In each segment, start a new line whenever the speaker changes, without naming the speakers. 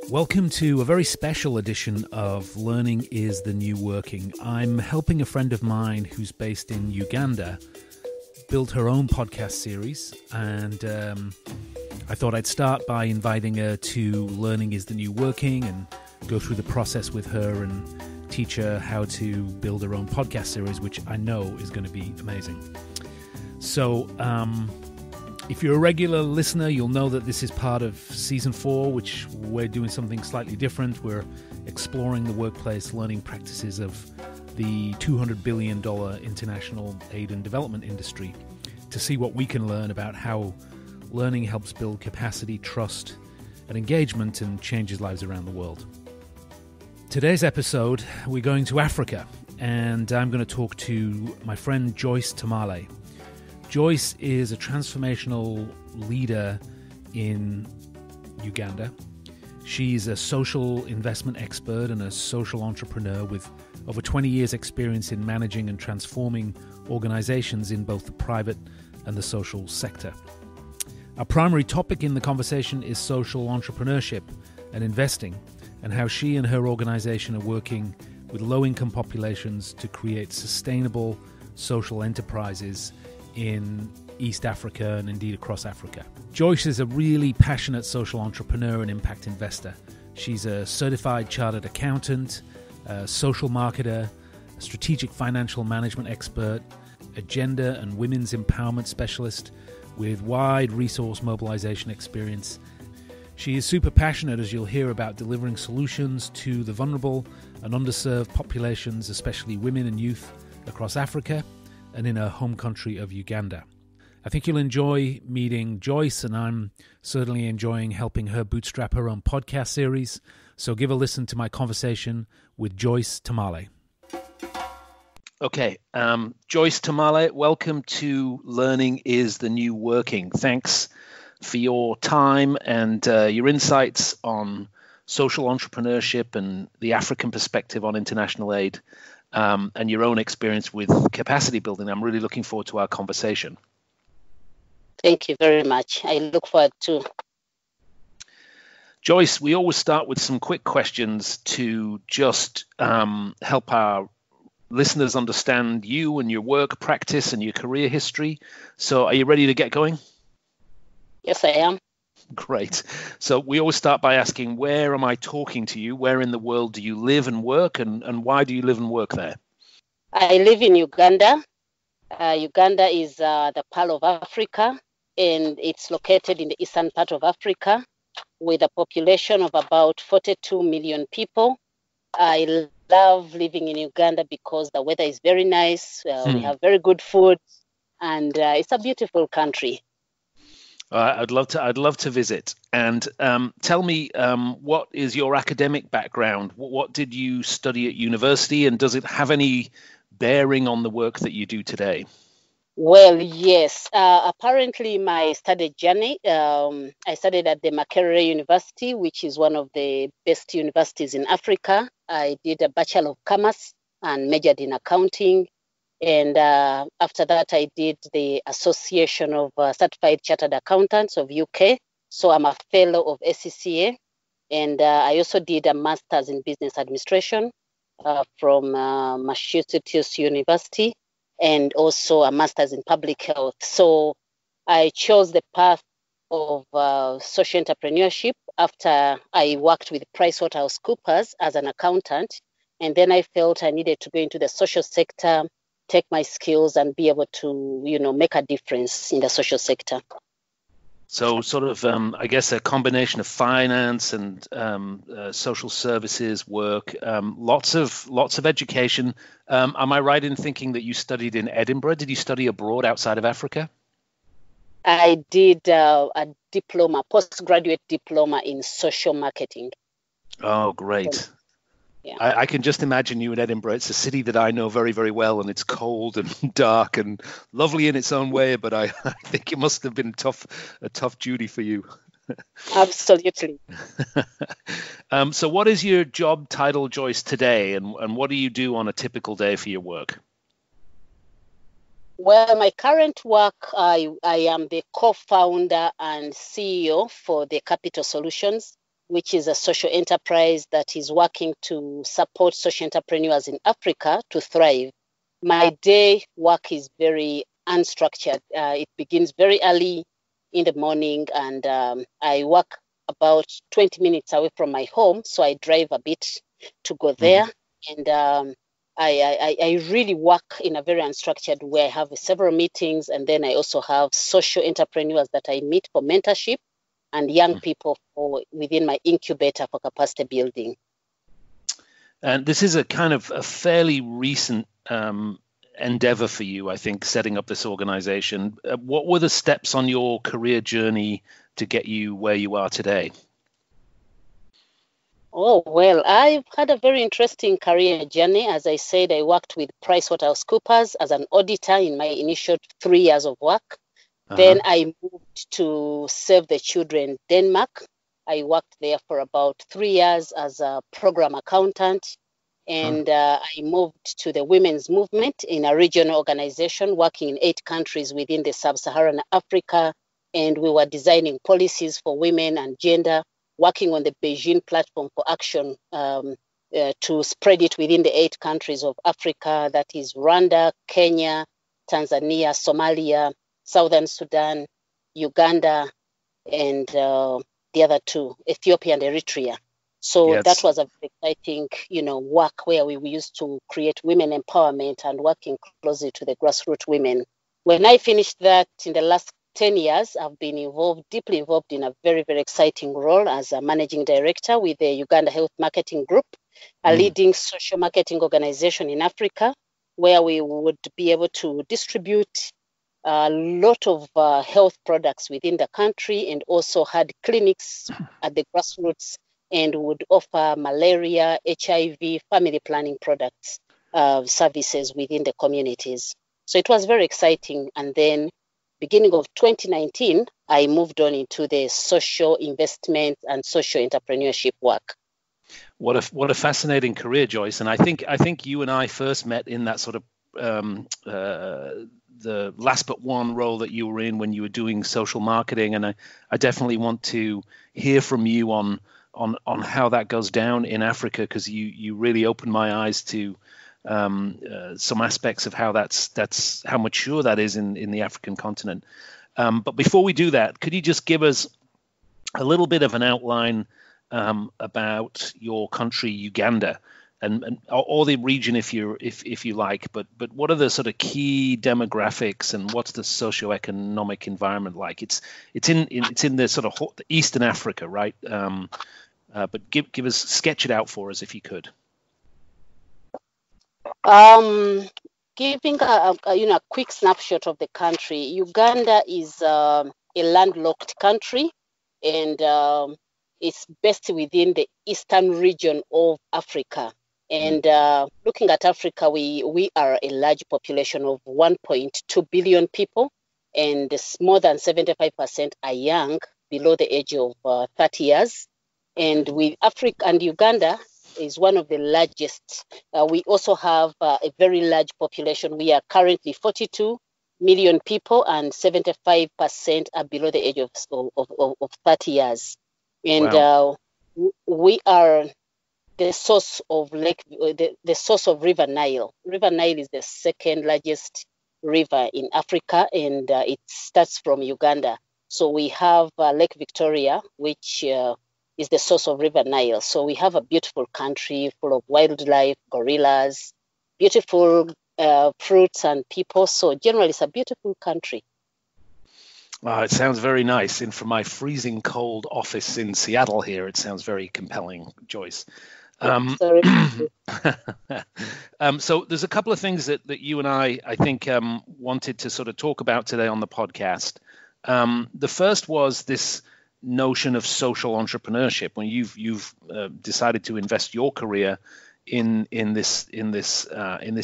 Welcome to a very special edition of Learning is the New Working. I'm helping a friend of mine who's based in Uganda build her own podcast series, and I thought I'd start by inviting her to Learning is the New Working and go through the process with her and teach her how to build her own podcast series, which I know is going to be amazing. So, if you're a regular listener, you'll know that this is part of Season 4, which we're doing something slightly different. We're exploring the workplace learning practices of the $200 billion international aid and development industry to see what we can learn about how learning helps build capacity, trust, and engagement and changes lives around the world. Today's episode, we're going to Africa, and I'm going to talk to my friend Joyce Tamale. Joyce is a transformational leader in Uganda. She's a social investment expert and a social entrepreneur with over 20 years' experience in managing and transforming organizations in both the private and the social sector. Our primary topic in the conversation is social entrepreneurship and investing, and how she and her organization are working with low-income populations to create sustainable social enterprises in East Africa and indeed across Africa. Joyce is a really passionate social entrepreneur and impact investor. She's a certified chartered accountant, a social marketer, a strategic financial management expert, a gender and women's empowerment specialist with wide resource mobilization experience. She is super passionate, as you'll hear, about delivering solutions to the vulnerable and underserved populations, especially women and youth across Africa and in her home country of Uganda. I think you'll enjoy meeting Joyce, and I'm certainly enjoying helping her bootstrap her own podcast series. So give a listen to my conversation with Joyce Tamale. Okay, Joyce Tamale, welcome to Learning is the New Working. Thanks for your time and your insights on social entrepreneurship and the African perspective on international aid. And your own experience with capacity building. I'm really looking forward to our conversation.
Thank you very much. I look forward to.
Joyce, we always start with some quick questions to just help our listeners understand you and your work practice and your career history. So are you ready to get going?
Yes, I am.
Great. So we always start by asking, where am I talking to you? Where in the world do you live and work, and why do you live and work there?
I live in Uganda. Uganda is the Pearl of Africa, and it's located in the eastern part of Africa with a population of about 42 million people. I love living in Uganda because the weather is very nice. We have very good food, and it's a beautiful country.
I'd love to visit. And tell me, what is your academic background? What did you study at university, and does it have any bearing on the work that you do today?
Well, yes. Apparently, my study journey, I studied at the Makerere University, which is one of the best universities in Africa. I did a Bachelor of Commerce and majored in accounting. And after that, I did the Association of Certified Chartered Accountants of UK. So I'm a fellow of SCCA. And I also did a master's in business administration from Massachusetts University, and also a master's in public health. So I chose the path of social entrepreneurship after I worked with PricewaterhouseCoopers as an accountant. And then I felt I needed to go into the social sector, take my skills and be able to, make a difference in the social sector.
So sort of, I guess, a combination of finance and social services work, lots of education. Am I right in thinking that you studied in Edinburgh? Did you study abroad outside of Africa?
I did a diploma, postgraduate diploma in social marketing.
Oh, great. Yeah. I can just imagine you in Edinburgh. It's a city that I know very, very well, and it's cold and dark and lovely in its own way, but I think it must have been a tough duty for you.
Absolutely.
So what is your job title, Joyce, today, and what do you do on a typical day for your work?
Well, my current work, I am the co-founder and CEO for the Capital Solutions, which is a social enterprise that is working to support social entrepreneurs in Africa to thrive. My day work is very unstructured. It begins very early in the morning, and I work about 20 minutes away from my home, so I drive a bit to go there. And I really work in a very unstructured way. I have several meetings, and then I also have social entrepreneurs that I meet for mentorship and young people within my incubator for capacity building.
And this is a kind of a fairly recent endeavor for you, I think, setting up this organization. What were the steps on your career journey to get you where you are today?
Oh, well, I've had a very interesting career journey. As I said, I worked with PricewaterhouseCoopers as an auditor in my initial 3 years of work. Then I moved to Save the Children Denmark. I worked there for about 3 years as a program accountant. And I moved to the women's movement in a regional organization working in 8 countries within the sub-Saharan Africa. And we were designing policies for women and gender, working on the Beijing Platform for Action to spread it within the 8 countries of Africa. That is Rwanda, Kenya, Tanzania, Somalia, Southern Sudan, Uganda, and the other 2, Ethiopia and Eritrea. So that was a very exciting, work where we used to create women empowerment and working closely to the grassroots women. When I finished that in the last 10 years, I've been deeply involved in a very, very exciting role as a managing director with the Uganda Health Marketing Group, a leading social marketing organization in Africa, where we would be able to distribute a lot of health products within the country, and also had clinics at the grassroots and would offer malaria, HIV, family planning products, services within the communities. So it was very exciting. And then beginning of 2019, I moved on into the social investment and social entrepreneurship work.
What a fascinating career, Joyce. And I think you and I first met in that sort of the last but one role that you were in when you were doing social marketing. And I definitely want to hear from you on how that goes down in Africa, because you really opened my eyes to some aspects of how that's how mature that is in the African continent. But before we do that, could you just give us a little bit of an outline about your country, Uganda, and or the region if you like, but what are the sort of key demographics and what's the socioeconomic environment like? It's in the sort of Eastern Africa, right? But give us, sketch it out for us if you could.
Giving a quick snapshot of the country, Uganda is a landlocked country, and it's based within the eastern region of Africa. And looking at Africa, we are a large population of 1.2 billion people, and more than 75% are young, below the age of 30 years. And with Africa and Uganda is one of the largest. We also have a very large population. We are currently 42 million people, and 75% are below the age of 30 years. And wow. We are the source of the source of River Nile. River Nile is the second largest river in Africa, and it starts from Uganda. So we have Lake Victoria, which is the source of River Nile. So we have a beautiful country full of wildlife, gorillas, beautiful fruits and people. So generally, it's a beautiful country.
It sounds very nice. And from my freezing cold office in Seattle here, it sounds very compelling, Joyce. So there's a couple of things that you and I think, wanted to sort of talk about today on the podcast. The first was this notion of social entrepreneurship, when you've decided to invest your career in this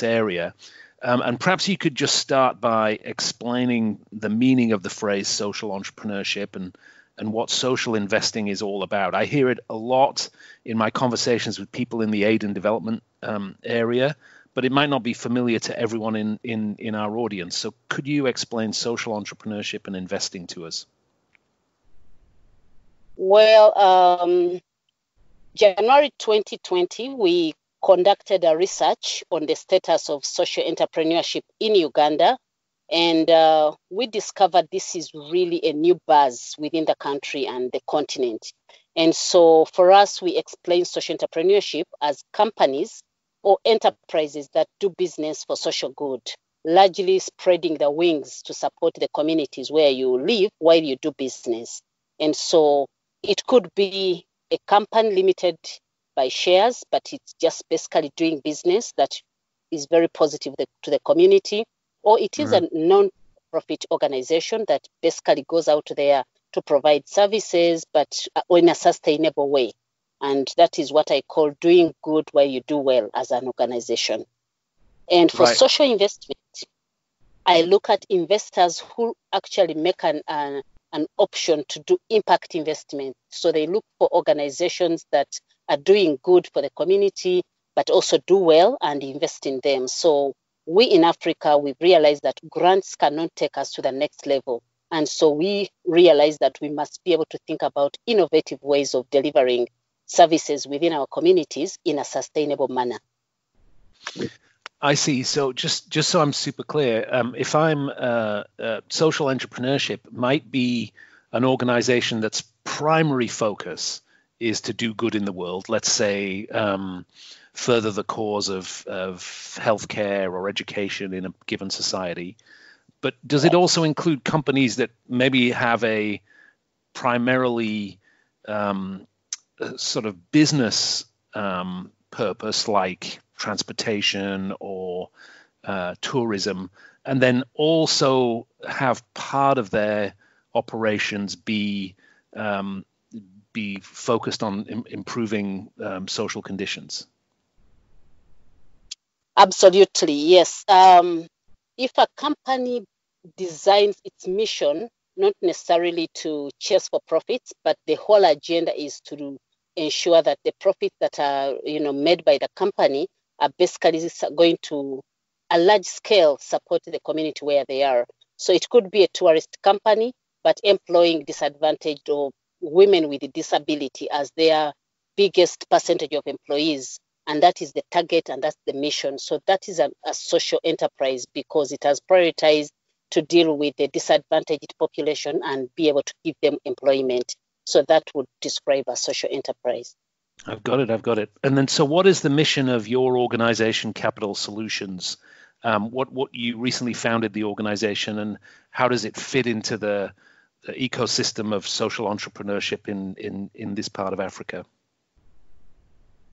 area. And perhaps you could just start by explaining the meaning of the phrase social entrepreneurship and what social investing is all about. I hear it a lot in my conversations with people in the aid and development area, but it might not be familiar to everyone in our audience. So could you explain social entrepreneurship and investing to us?
Well, January 2020, we conducted a research on the status of social entrepreneurship in Uganda. And we discovered this is really a new buzz within the country and the continent. And so for us, we explain social entrepreneurship as companies or enterprises that do business for social good, largely spreading the wings to support the communities where you live while you do business. And so it could be a company limited by shares, but it's just basically doing business that is very positive to the community, or it is a non-profit organization that basically goes out there to provide services, but in a sustainable way. And that is what I call doing good while you do well as an organization. And for social investment, I look at investors who actually make an option to do impact investment. So they look for organizations that are doing good for the community, but also do well and invest in them. So we in Africa, we've realized that grants cannot take us to the next level. And so we realized that we must be able to think about innovative ways of delivering services within our communities in a sustainable manner.
I see. So just so I'm super clear, if I'm social entrepreneurship might be an organization that's primary focus is to do good in the world. Let's say further the cause of healthcare or education in a given society. But does it also include companies that maybe have a primarily sort of business purpose, like transportation or tourism, and then also have part of their operations be focused on improving social conditions?
Absolutely, yes. If a company designs its mission not necessarily to chase for profits, but the whole agenda is to ensure that the profits that are made by the company are basically going to a large scale support the community where they are. So it could be a tourist company, but employing disadvantaged or women with a disability as their biggest percentage of employees. And that is the target and that's the mission. So that is a social enterprise because it has prioritized to deal with the disadvantaged population and be able to give them employment. So that would describe a social enterprise.
I've got it. And then, so what is the mission of your organization, Capital Solutions? What you recently founded the organization, and how does it fit into the ecosystem of social entrepreneurship in this part of Africa?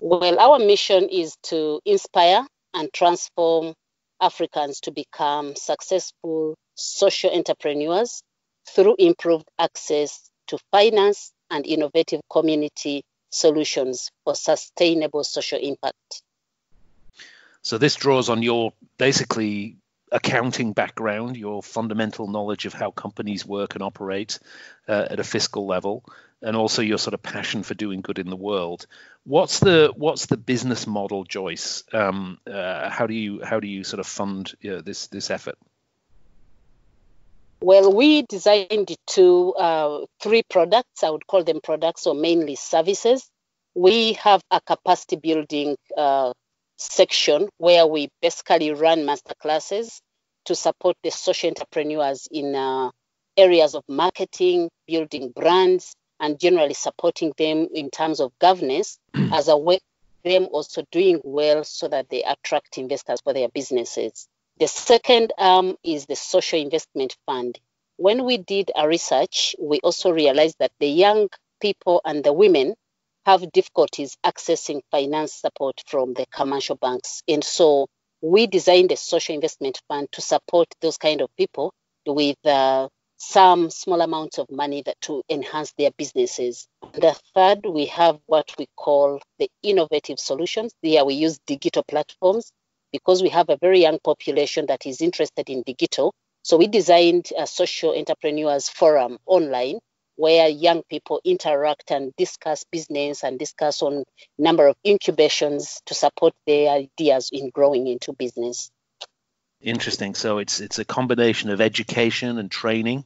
Well, our mission is to inspire and transform Africans to become successful social entrepreneurs through improved access to finance and innovative community solutions for sustainable social impact.
So this draws on your basically accounting background, your fundamental knowledge of how companies work and operate at a fiscal level, and also your sort of passion for doing good in the world. What's the business model, Joyce? How do you sort of fund this effort?
Well, we designed three products. I would call them products, or mainly services. We have a capacity building section where we basically run masterclasses to support the social entrepreneurs in areas of marketing, building brands, and generally supporting them in terms of governance as a way of them also doing well so that they attract investors for their businesses. The second arm is the social investment fund. When we did our research, we also realized that the young people and the women have difficulties accessing finance support from the commercial banks. And so we designed a social investment fund to support those kind of people with some small amounts of money to enhance their businesses. The third, we have what we call the innovative solutions. There we use digital platforms because we have a very young population that is interested in digital. So we designed a social entrepreneurs forum online where young people interact and discuss business and discuss on number of incubations to support their ideas in growing into business.
Interesting. So it's a combination of education and training